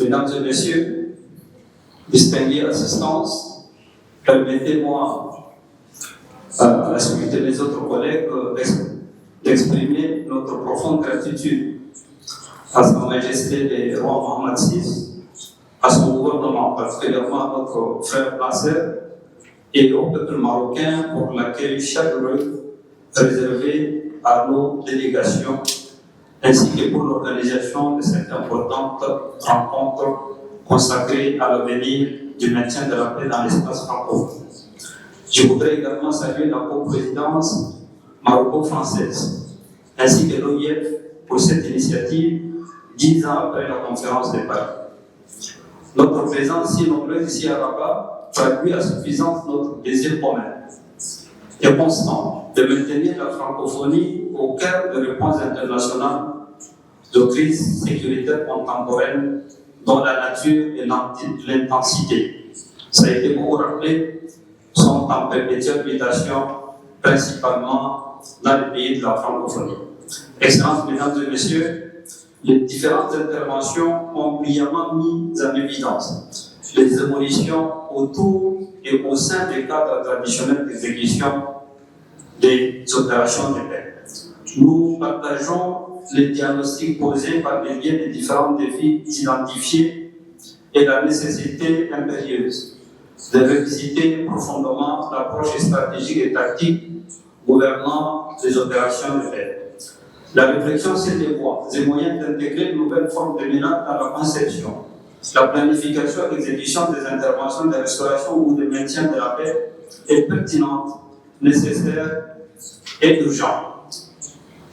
Mesdames et messieurs, distingués assistance, permettez-moi, à la suite des autres collègues, d'exprimer notre profonde gratitude à Sa Majesté le roi Mohamed VI, à son gouvernement, particulièrement à notre frère Nasser, et au peuple marocain pour l'accueil chaleureux réservé à nos délégations, ainsi que pour l'organisation de cette importante rencontre consacrée à l'avenir du maintien de la paix dans l'espace francophone. Je voudrais également saluer la coprésidence maroco-française, ainsi que l'OIF pour cette initiative 10 ans après la conférence de Paris. Notre présence si nombreuse ici à Rabat traduit à suffisance notre désir commun et constant de maintenir la francophonie au cœur de réponses internationales de crises sécuritaires contemporaines dont la nature et l'intensité, ça a été beaucoup rappelé, sont en perpétuelle mutation, principalement dans les pays de la francophonie. Excellences, mesdames et messieurs, les différentes interventions ont brillamment mis en évidence les évolutions autour et au sein des cadres traditionnels d'exécution des opérations de paix. Nous partageons les diagnostics posés par les biais des différents défis identifiés et la nécessité impérieuse de revisiter profondément l'approche stratégique et tactique gouvernant les opérations de paix. La réflexion sur les voies et moyens d'intégrer une nouvelle forme de menace dans la conception, la planification et l'exécution des interventions de restauration ou de maintien de la paix est pertinente, nécessaire et urgente.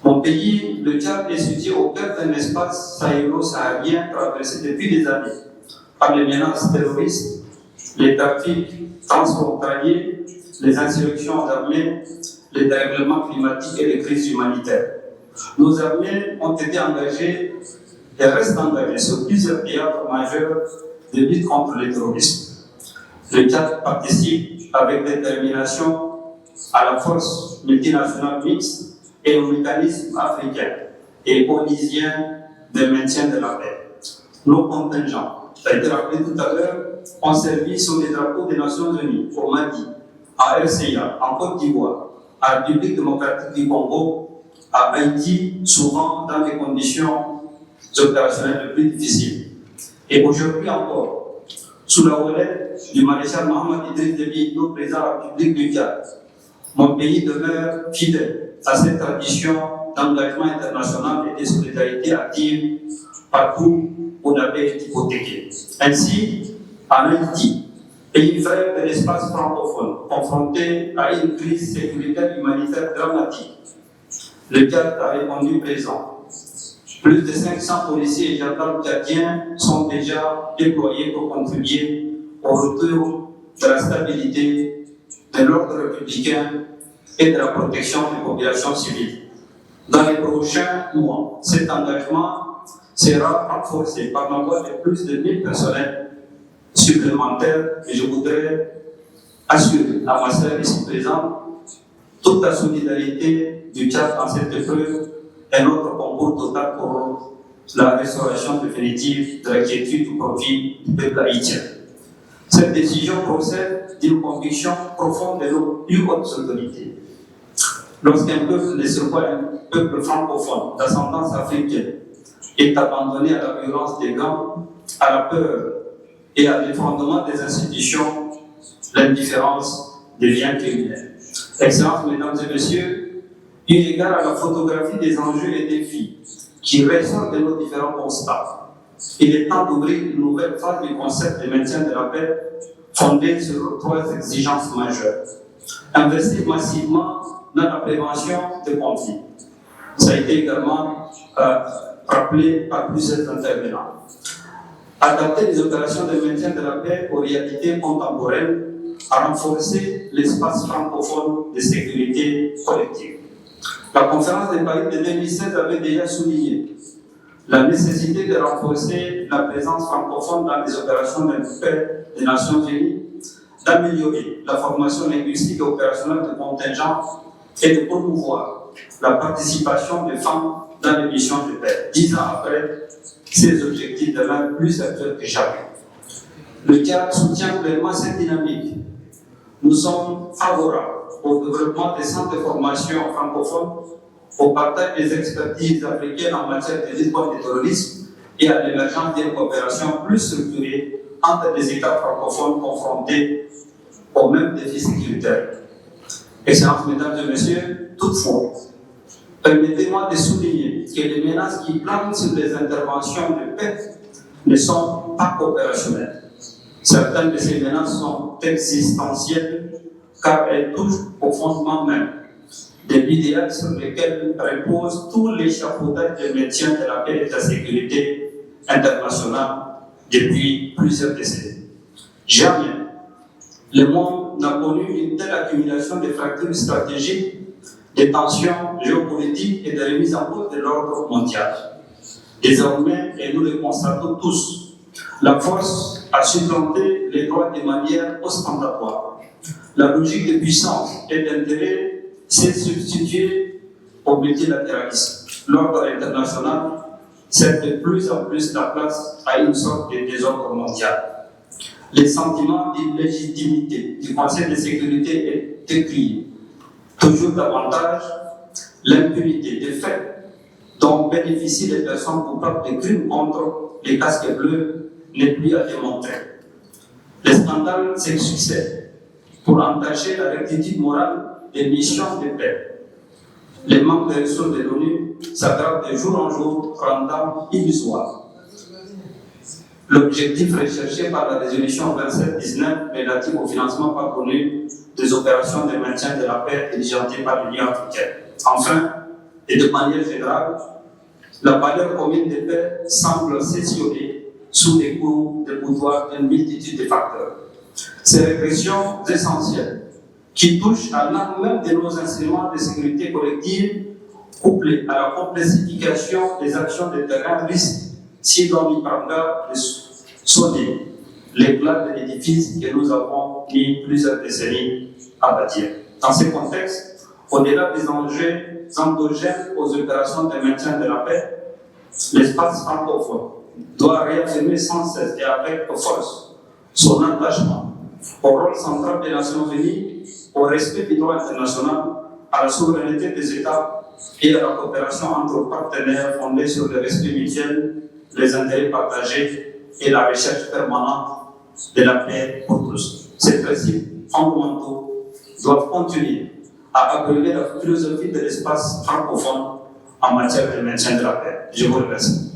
Mon pays, le Tchad, est situé au cœur d'un espace sahélo-saharien traversé depuis des années par les menaces terroristes, les trafics transfrontaliers, les insurrections armées, les dérèglements climatiques et les crises humanitaires. Nos armées ont été engagées et restent engagées sur plusieurs théâtres majeurs de lutte contre le terrorisme. Le Tchad participe avec détermination à la force multinationale mixte et au mécanisme africain et onusien de maintien de la paix. Nos contingents, ça a été rappelé tout à l'heure, ont servi sous les drapeaux des Nations Unies, au Mali, à RCA, en Côte d'Ivoire, à la République démocratique du Congo, à Haïti, souvent dans des conditions opérationnelles les plus difficiles. Et aujourd'hui encore, sous la houlette du maréchal Mohamed Idriss Déby Itno, président de la République du Tchad, mon pays demeure fidèle à cette tradition d'engagement international et de solidarité active partout où la paix est hypothéquée. Ainsi, en Haïti, pays frère de l'espace francophone, confronté à une crise sécuritaire humanitaire dramatique, le Tchad a répondu présent. Plus de 500 policiers et gendarmes tchadiens sont déjà déployés pour contribuer au retour de la stabilité, de l'ordre républicain et de la protection des populations civiles. Dans les prochains mois, cet engagement sera renforcé par l'envoi de plus de 1000 personnels supplémentaires et je voudrais assurer à ma sœur ici présente toute la solidarité du Tchad dans cette épreuve et notre concours total pour la restauration définitive de la quiétude au profit du peuple haïtien. Cette décision procède d'une conviction profonde de nos plus hautes autorités. Lorsqu'un peuple, ne serait pas un peuple francophone d'ascendance africaine, est abandonné à la violence des gangs, à la peur et à l'effondrement des institutions, l'indifférence devient criminelle. Excellences, mesdames et messieurs, eu égard à la photographie des enjeux et défis qui ressortent de nos différents constats, il est temps d'ouvrir une nouvelle phase du concept de maintien de la paix fondée sur 3 exigences majeures. Investir massivement dans la prévention des conflits. Ça a été également rappelé par plusieurs intervenants. Adapter les opérations de maintien de la paix aux réalités contemporaines, à renforcer l'espace francophone de sécurité collective. La conférence de Paris de 2016 avait déjà souligné la nécessité de renforcer la présence francophone dans les opérations de paix des Nations Unies, d'améliorer la formation linguistique et opérationnelle de contingents et de promouvoir la participation des femmes dans les missions de paix. 10 ans après, ces objectifs demeurent plus actuels que jamais. Le Tchad soutient pleinement cette dynamique. Nous sommes favorables au développement des centres de formation francophones, au partage des expertises africaines en matière de lutte contre le terrorisme et à l'émergence d'une coopération plus structurée entre les États francophones confrontés aux mêmes défis sécuritaires. Excellences, Mesdames et Messieurs, toutefois, permettez-moi de souligner que les menaces qui planent sur les interventions de paix ne sont pas opérationnelles. Certaines de ces menaces sont existentielles car elles touchent au fondement même des idéaux sur lesquels repose tout l'échafaudage de maintien de la paix et de la sécurité internationale depuis plusieurs décennies. Jamais le monde n'a connu une telle accumulation de fractures stratégiques, de tensions géopolitiques et de remise en cause de l'ordre mondial. Désormais, et nous le constatons tous, la force a supplanté les droits de manière ostentatoire. La logique de puissance et d'intérêt s'est substituée au multilatéralisme. L'ordre international cède de plus en plus la place à une sorte de désordre mondial. Les sentiments d'illégitimité du Conseil de sécurité est décrié. Toujours davantage, l'impunité des faits dont bénéficient les personnes coupables de crimes contre les casques bleus n'est plus à démontrer. Les scandales se succèdent pour entacher la rectitude morale des missions de paix. Les manques de ressources de l'ONU s'aggravent de jour en jour, rendant illusoire l'objectif recherché par la résolution 2719 relative au financement parvenu des opérations de maintien de la paix diligentées par l'Union africaine. Enfin, et de manière générale, la valeur commune de paix semble s'étioler sous les coups de pouvoir d'une multitude de facteurs. Ces répressions essentielles, qui touchent à l'âme même de nos instruments de sécurité collective, couplées à la complexification des actions de terrain, risquent, si l'on y prend garde, de sonner l'éclat de l'édifice que nous avons mis plusieurs décennies à bâtir. Dans ce contexte, au-delà des enjeux endogènes aux opérations de maintien de la paix, l'espace francophone doit réaffirmer sans cesse et avec force son attachement au rôle central des Nations Unies, au respect du droit international, à la souveraineté des États et à la coopération entre partenaires fondée sur le respect mutuel, les intérêts partagés et la recherche permanente de la paix pour tous. Ces principes fondamentaux doivent continuer à abreuver la philosophie de l'espace francophone en matière de maintien de la paix. Je vous remercie.